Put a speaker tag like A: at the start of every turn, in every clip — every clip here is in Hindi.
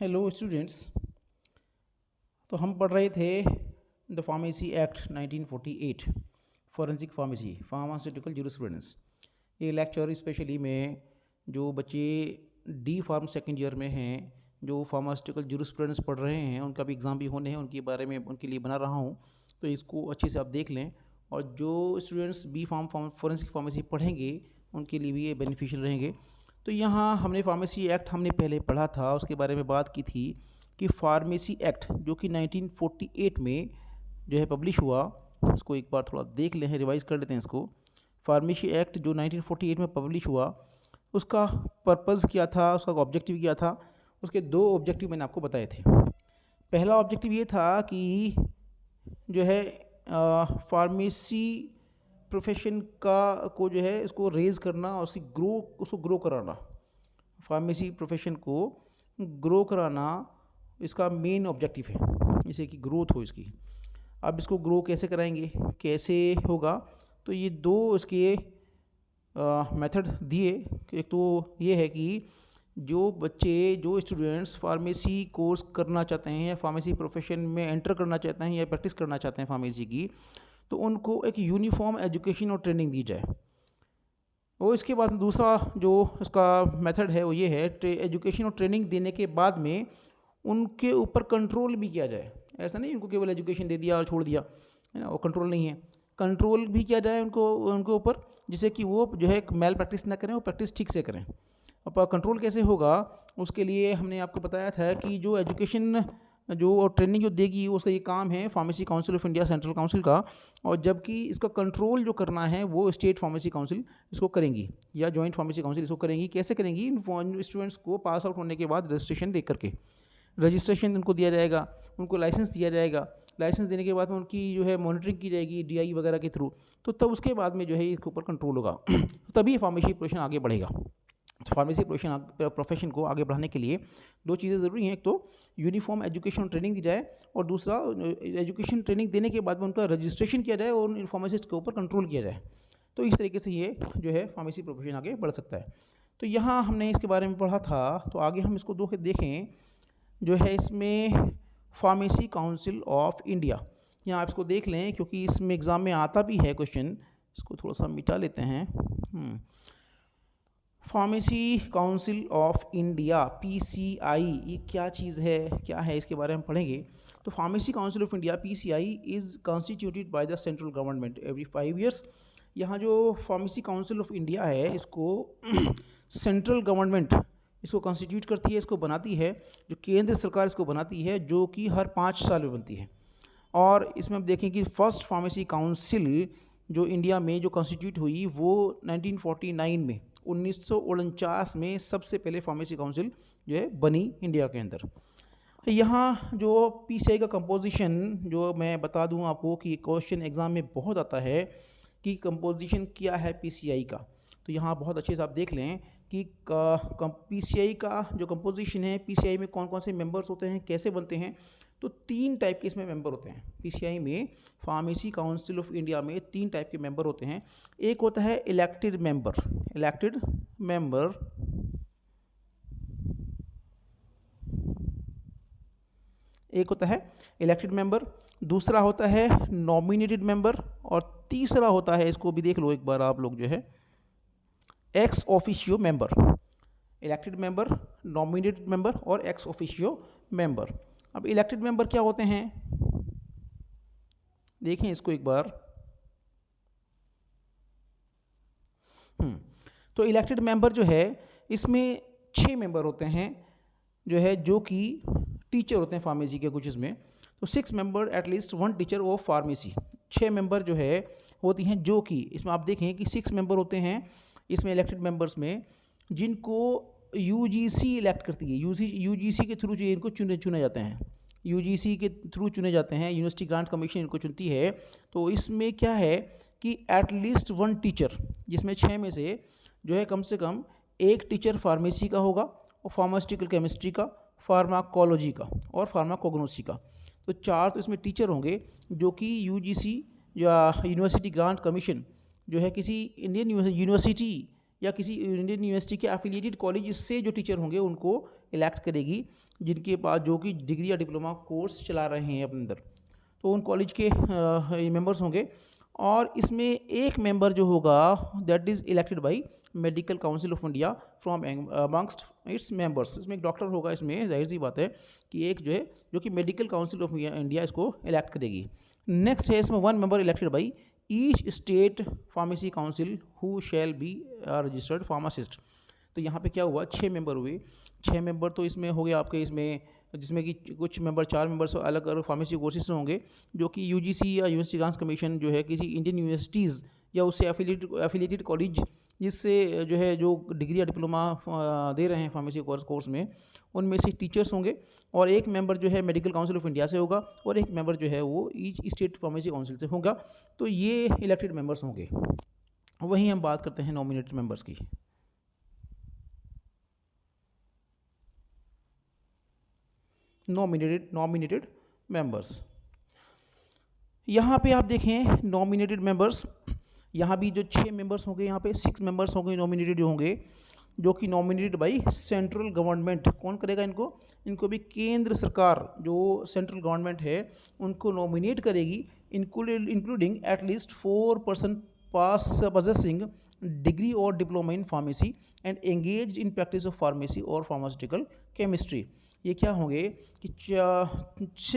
A: Hello students. तो हम पढ़ रहे थे the pharmacy act 1948, forensic pharmacy pharmaceutical jurisprudence. ये लेक्चर स्पेशली में जो बच्चे डी फार्म सेकेंड ईयर में हैं, जो फार्मास्यूटिकल जूरिस्प्रूडेंस पढ़ रहे हैं, उनका भी एग्ज़ाम भी होने हैं, उनके बारे में उनके लिए बना रहा हूँ। तो इसको अच्छे से आप देख लें, और जो students B pharm forensic pharmacy पढ़ेंगे उनके लिए भी ये बेनिफिशियल रहेंगे। तो यहाँ हमने फार्मेसी एक्ट हमने पहले पढ़ा था, उसके बारे में बात की थी कि फार्मेसी एक्ट जो कि 1948 में जो है पब्लिश हुआ, इसको एक बार थोड़ा देख लें, रिवाइज कर लेते हैं इसको। फार्मेसी एक्ट जो 1948 में पब्लिश हुआ, उसका पर्पज़ क्या था, उसका ऑब्जेक्टिव क्या था। उसके दो ऑब्जेक्टिव मैंने आपको बताए थे। पहला ऑब्जेक्टिव ये था कि जो है फार्मेसी प्रोफेशन का को जो है उसको रेज़ करना और उसको ग्रो कराना। फार्मेसी प्रोफेशन को ग्रो कराना इसका मेन ऑब्जेक्टिव है, इसे कि ग्रोथ हो इसकी। अब इसको ग्रो कैसे कराएंगे, कैसे होगा, तो ये दो इसके मेथड दिए। एक तो ये है कि जो स्टूडेंट्स फार्मेसी कोर्स करना चाहते हैं या फार्मेसी प्रोफेशन में एंटर करना चाहते हैं या प्रैक्टिस करना चाहते हैं फार्मेसी की, तो उनको एक यूनिफॉर्म एजुकेशन और ट्रेनिंग दी जाए। और इसके बाद दूसरा जो इसका मेथड है वो ये है, एजुकेशन और ट्रेनिंग देने के बाद में उनके ऊपर कंट्रोल भी किया जाए। ऐसा नहीं उनको केवल एजुकेशन दे दिया और छोड़ दिया, है ना, वो कंट्रोल नहीं है। कंट्रोल भी किया जाए उनके ऊपर, जिससे कि वो जो है मेल प्रैक्टिस ना करें, वो प्रैक्टिस ठीक से करें। अब कंट्रोल कैसे होगा, उसके लिए हमने आपको बताया था कि जो एजुकेशन जो और ट्रेनिंग जो देगी उसका ये काम है pharmacy council of India, central council का। और जबकि इसका कंट्रोल जो करना है वो स्टेट फार्मेसी काउंसिल इसको करेंगी, या जॉइंट फार्मेसी काउंसिल इसको करेंगी। कैसे करेंगी, स्टूडेंट्स को पास आउट होने के बाद रजिस्ट्रेशन देख करके, रजिस्ट्रेशन उनको दिया जाएगा, उनको लाइसेंस दिया जाएगा। लाइसेंस देने के बाद में उनकी जो है मॉनिटरिंग की जाएगी डीआई वगैरह के थ्रू। तो तब उसके बाद में जो है इसके ऊपर कंट्रोल होगा, तभी फार्मेसी प्रोफेशन आगे बढ़ेगा। तो फार्मेसी प्रोफेशन को आगे बढ़ाने के लिए दो चीज़ें ज़रूरी हैं। एक तो यूनिफॉर्म एजुकेशन ट्रेनिंग दी जाए, और दूसरा एजुकेशन ट्रेनिंग देने के बाद में उनका रजिस्ट्रेशन किया जाए और उन फार्मासिस्ट के ऊपर कंट्रोल किया जाए। तो इस तरीके से ये जो है फार्मेसी प्रोफेशन आगे बढ़ सकता है। तो यहाँ हमने इसके बारे में पढ़ा था, तो आगे हम इसको देखें जो है इसमें फार्मेसी काउंसिल ऑफ इंडिया। यहाँ आप इसको देख लें, क्योंकि इसमें एग्ज़ाम में आता भी है क्वेश्चन। इसको थोड़ा सा मिटा लेते हैं। Pharmacy council of India, PCI, ये क्या चीज़ है, क्या है, इसके बारे में पढ़ेंगे। तो pharmacy council of India PCI is constituted by the central government every 5 years. यहाँ जो फार्मेसी काउंसिल ऑफ इंडिया है, इसको सेंट्रल गवर्नमेंट इसको कॉन्स्टिट्यूट करती है, इसको बनाती है, जो केंद्र सरकार इसको बनाती है, जो कि हर 5 साल में बनती है। और इसमें हम देखें कि फर्स्ट फार्मेसी काउंसिल जो इंडिया में जो कॉन्स्टिट्यूट हुई वो 1949 में, 1949 में सबसे पहले फार्मेसी काउंसिल जो है बनी इंडिया के अंदर। यहाँ जो PCI का कंपोजिशन जो मैं बता दूँ आपको कि क्वेश्चन एग्ज़ाम में बहुत आता है कि कंपोजिशन क्या है PCI का। तो यहाँ बहुत अच्छे से आप देख लें कि PCI का जो कंपोजिशन है, PCI में कौन कौन से मेंबर्स होते हैं, कैसे बनते हैं। तो 3 टाइप के इसमें मेंबर होते हैं PCI में। फार्मेसी काउंसिल ऑफ इंडिया में 3 टाइप के मेंबर होते हैं। एक होता है इलेक्टेड मेंबर, एक होता है इलेक्टेड मेंबर, दूसरा होता है नॉमिनेटेड मेंबर, और तीसरा होता है, इसको भी देख लो एक बार आप लोग, जो है ex officio member. Elected member, nominated member और एक्स ऑफिशियो मेंबर। अब इलेक्टेड मेंबर क्या होते हैं, देखें इसको एक बार। तो इलेक्टेड मेंबर जो है, इसमें 6 मेंबर होते हैं जो है, जो कि टीचर होते हैं फार्मेसी के कुछ इसमें। तो 6 member at least 1 teacher of pharmacy. 6 member जो है होती हैं, जो कि इसमें आप देखें कि 6 मेंबर होते हैं इसमें इलेक्टेड मेंबर्स में, जिनको UGC इलेक्ट करती है। UGC के थ्रू जो इनको चुने जाते हैं, UGC के थ्रू चुने जाते हैं, यूनिवर्सिटी ग्रांट कमीशन इनको चुनती है। तो इसमें क्या है कि एटलीस्ट 1 टीचर, जिसमें 6 में से जो है कम से कम 1 टीचर फार्मेसी का होगा, और फार्मास्यूटिकल केमिस्ट्री का, फार्माकोलॉजी का और फार्माकोग्नोसी का। तो 4 तो इसमें टीचर होंगे, जो कि UGC या यूनिवर्सिटी ग्रांट कमीशन जो है किसी इंडियन यूनिवर्सिटी या किसी इंडियन यूनिवर्सिटी के एफिलिएटेड कॉलेज से जो टीचर होंगे उनको इलेक्ट करेगी, जिनके पास जो कि डिग्री या डिप्लोमा कोर्स चला रहे हैं अपने अंदर, तो उन कॉलेज के मेंबर्स होंगे। और इसमें एक मेंबर जो होगा that is elected by medical council of India from amongst its members. इसमें एक डॉक्टर होगा, इसमें जाहिर सी बात है कि एक जो है जो कि मेडिकल काउंसिल ऑफ इंडिया इसको इलेक्ट करेगी। नेक्स्ट है इसमें one member elected by each state pharmacy council who shall be registered pharmacist. तो यहाँ पे क्या हुआ, 6 मेंबर हुए। 6 मेंबर तो इसमें हो गया आपके इसमें, जिसमें कि कुछ मेंबर 4 मेंबर्स अलग अलग फार्मेसी कोर्सेज से होंगे, जो कि यूजीसी या यूनिवर्सिटी ग्रांट्स कमीशन जो है किसी इंडियन यूनिवर्सिटीज़ या उससे एफिलिएटेड कॉलेज जिससे जो है जो डिग्री या डिप्लोमा दे रहे हैं फार्मेसी कोर्स में, उनमें से टीचर्स होंगे। और एक मेंबर जो है मेडिकल काउंसिल ऑफ इंडिया से होगा और एक मेंबर जो है वो ईच स्टेट फार्मेसी काउंसिल से होगा। तो ये इलेक्टेड मेंबर्स होंगे। वहीं हम बात करते हैं नॉमिनेटेड मेंबर्स की। नॉमिनेटेड मेंबर्स, यहाँ पे आप देखें नॉमिनेटेड मेंबर्स, यहाँ भी जो 6 मेंबर्स होंगे, यहाँ पे 6 मेंबर्स होंगे नॉमिनेटेड जो होंगे, जो कि नॉमिनेटेड बाय सेंट्रल गवर्नमेंट। कौन करेगा इनको? इनको भी केंद्र सरकार जो सेंट्रल गवर्नमेंट है उनको नॉमिनेट करेगी, including at least 4 person possessing degree और diploma in pharmacy and engaged in practice of pharmacy और फार्मास्यूटिकल केमिस्ट्री। ये क्या होंगे कि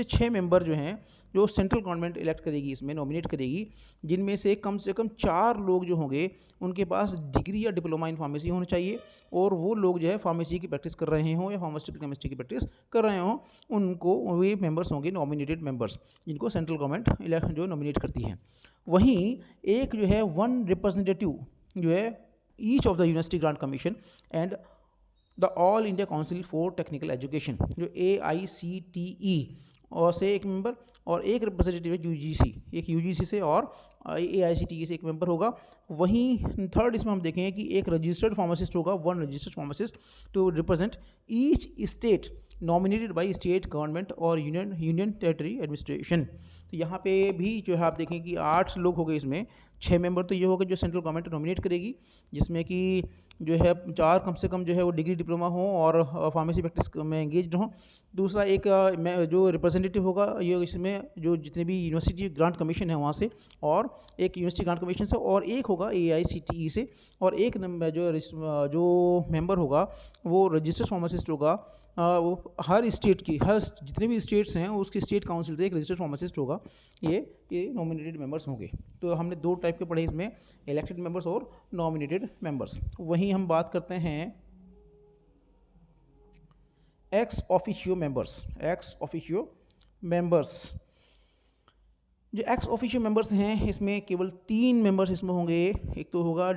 A: 6 मेंबर जो हैं जो सेंट्रल गवर्नमेंट इलेक्ट करेगी, इसमें नॉमिनेट करेगी, जिनमें से कम 4 लोग जो होंगे उनके पास डिग्री या डिप्लोमा इन फार्मेसी होना चाहिए, और वो लोग जो है फार्मेसी की प्रैक्टिस कर रहे हों या फार्मास्यूटिकल केमिस्ट्री की प्रैक्टिस कर रहे हों, उनको वे मेंबर्स होंगे नॉमिनेटेड मेंबर्स, जिनको सेंट्रल गवर्नमेंट जो नॉमिनेट करती है। वहीं एक जो है वन रिप्रेजेंटेटिव जो है each of the university grant commission and the all India council for technical education जो AICTE और से एक मेंबर, और एक रिप्रेजेंटेटिव है UGC, एक UGC से और AICTE से एक मेंबर होगा। वहीं थर्ड इसमें हम देखें कि एक रजिस्टर्ड फार्मासिस्ट होगा, one registered pharmacist to represent each state nominated by state government और यूनियन टेरिटरी एडमिनिस्ट्रेशन। तो यहाँ पे भी जो है आप देखें कि 8 लोग हो गए, इसमें 6 मेंबर तो ये हो गए जो सेंट्रल गवर्नमेंट नॉमिनेट करेगी, जिसमें कि जो है 4 कम से कम जो है वो डिग्री डिप्लोमा हो और फार्मेसी प्रैक्टिस में एंगेज्ड हों। दूसरा एक जो रिप्रेजेंटेटिव होगा ये इसमें जो जितने भी यूनिवर्सिटी ग्रांट कमीशन है वहाँ से, और एक यूनिवर्सिटी ग्रांट कमीशन से, और एक होगा AICTE से, और एक जो मेंबर होगा वो रजिस्टर्ड फार्मासिस्ट होगा। वो हर स्टेट की, हर जितने भी स्टेट्स हैं उसके स्टेट काउंसिल से एक रजिस्टर्ड फार्मासिस्ट होगा। ये नॉमिनेटेड मेंबर्स होंगे। तो हमने 2 टाइप के पढ़े इसमें, इलेक्टेड मेंबर्स और नॉमिनेटेड मेंबर्स। वहीं हम बात करते हैं ex officio members. Ex officio members, जो एक्स ऑफिशियो मेंबर्स हैं इसमें केवल 3 मेंबर्स इसमें होंगे। एक तो होगा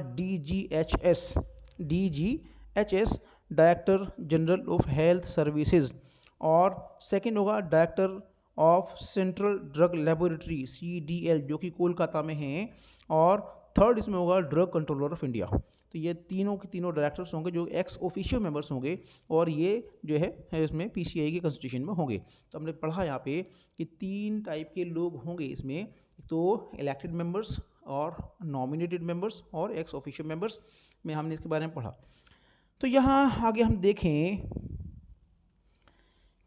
A: DGHS director general of health services, और सेकंड होगा director of central drug laboratory CDL जो कि कोलकाता में है, और थर्ड इसमें होगा ड्रग कंट्रोलर ऑफ इंडिया। तो ये तीनों के तीनों डायरेक्टर्स होंगे जो एक्स ऑफिशियो मेंबर्स होंगे, और ये जो है इसमें PCI के कॉन्स्टिट्यूशन में होंगे। तो हमने पढ़ा यहाँ पे कि 3 टाइप के लोग होंगे इसमें, तो इलेक्टेड मेंबर्स और नॉमिनेटेड मेंबर्स और एक्स ऑफिशियो मेंबर्स में हमने इसके बारे में पढ़ा। तो यहाँ आगे हम देखें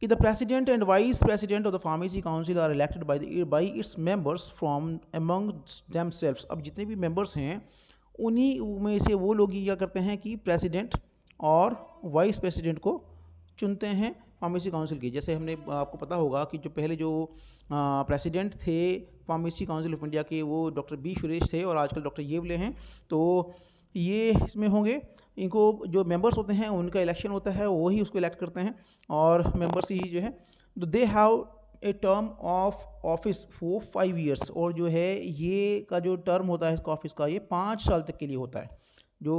A: कि the president and vice president of the pharmacy council are elected by its members from among themselves. अब जितने भी मेंबर्स हैं उन्हीं में से वो लोग क्या करते हैं कि प्रेसिडेंट और वाइस प्रेसिडेंट को चुनते हैं फार्मेसी काउंसिल की। जैसे हमने आपको पता होगा कि जो पहले जो प्रेसिडेंट थे फार्मेसी काउंसिल ऑफ इंडिया के वो डॉक्टर B सुरेश थे, और आजकल डॉक्टर येवले हैं। तो ये इसमें होंगे। इनको जो मेंबर्स होते हैं उनका इलेक्शन होता है, वही उसको इलेक्ट करते हैं, और मेंबर्स ही जो है तो they have a term of office for 5 years. और जो है ये का जो टर्म होता है इसका ऑफिस का, ये 5 साल तक के लिए होता है। जो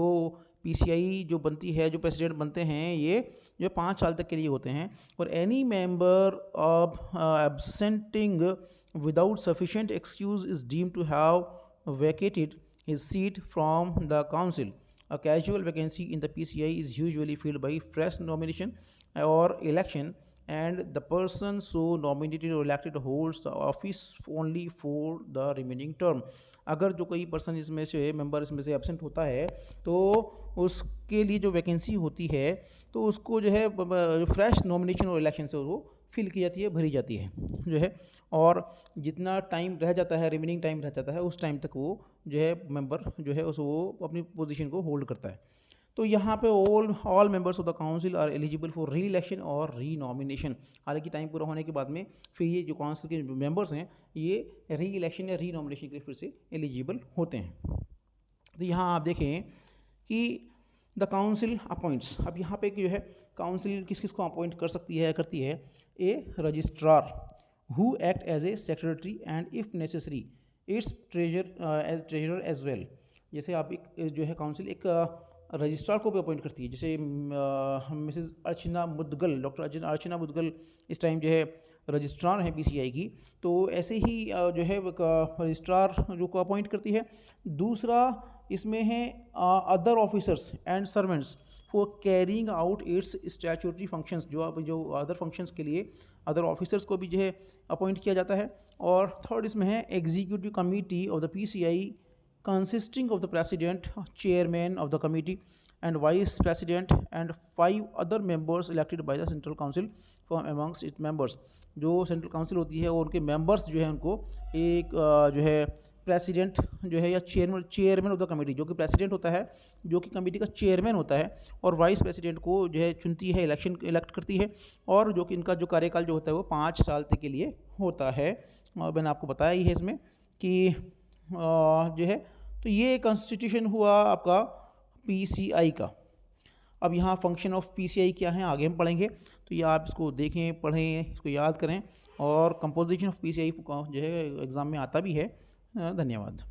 A: PCI जो बनती है, जो प्रेसिडेंट बनते हैं, ये जो 5 साल तक के लिए होते हैं। और any member of absenting without sufficient excuse is deemed to have vacated his seat from the council. A casual vacancy in the PCI is usually filled by fresh nomination or election and the person so nominated or elected holds the office only for the remaining term. अगर जो कोई पर्सन इसमें से मेंबर इसमें से एब्सेंट होता है तो उसके लिए जो वैकेंसी होती है तो उसको जो है फ्रेश नॉमिनेशन और इलेक्शन से वो फिल की जाती है, भरी जाती है जो है, और जितना टाइम रह जाता है, रिमेनिंग टाइम रह जाता है, उस टाइम तक वो जो है मेंबर जो है उस वो अपनी पोजीशन को होल्ड करता है। तो यहाँ पे all members of the council are eligible for reelection और री नॉमिनेशन। हालांकि टाइम पूरा होने के बाद में फिर ये जो काउंसिल के मेंबर्स हैं ये री इलेक्शन या री नॉमिनेशन के लिए फिर से एलिजिबल होते हैं। तो यहाँ आप देखें कि द काउंसिल अपॉइंट्स, अब यहाँ पे जो है काउंसिल किस किस को अपॉइंट कर सकती है, करती है, a registrar who act as a secretary and if necessary its treasurer as well. जैसे आप एक जो है काउंसिल एक रजिस्ट्रार को भी अपॉइंट करती है, जैसे मिसेस अर्चना मुदगल, डॉक्टर अर्चना मुदगल इस टाइम जो है रजिस्ट्रार हैं पीसीआई की, तो ऐसे ही जो है रजिस्ट्रार जो को अपॉइंट करती है। दूसरा इसमें है other officers and servants for carrying out it's statutory functions, जो अदर फंक्शंस के लिए अदर ऑफिसर्स को भी जो है अपॉइंट किया जाता है। और थर्ड इसमें है executive committee of the PCI consisting of the president, chairman of the committee and vice president and 5 other members elected by the central council from amongst its members। जो सेंट्रल काउंसिल होती है और उनके मेंबर्स जो है उनको एक जो है प्रेसिडेंट जो है या चेयरमैन ऑफ द कमेटी, जो कि प्रेसिडेंट होता है, जो कि कमेटी का चेयरमैन होता है, और वाइस प्रेसिडेंट को जो है चुनती है, इलेक्ट करती है, और जो कि इनका जो कार्यकाल जो होता है वो 5 साल तक के लिए होता है। और मैंने आपको बताया ही है इसमें कि जो है, तो ये कॉन्स्टिट्यूशन हुआ आपका पीसीआई का। अब यहाँ फंक्शन ऑफ पीसीआई क्या है आगे हम पढ़ेंगे, तो ये आप इसको देखें, पढ़ें, इसको याद करें, और कंपोजिशन ऑफ पीसीआई जो है एग्ज़ाम में आता भी है। धन्यवाद।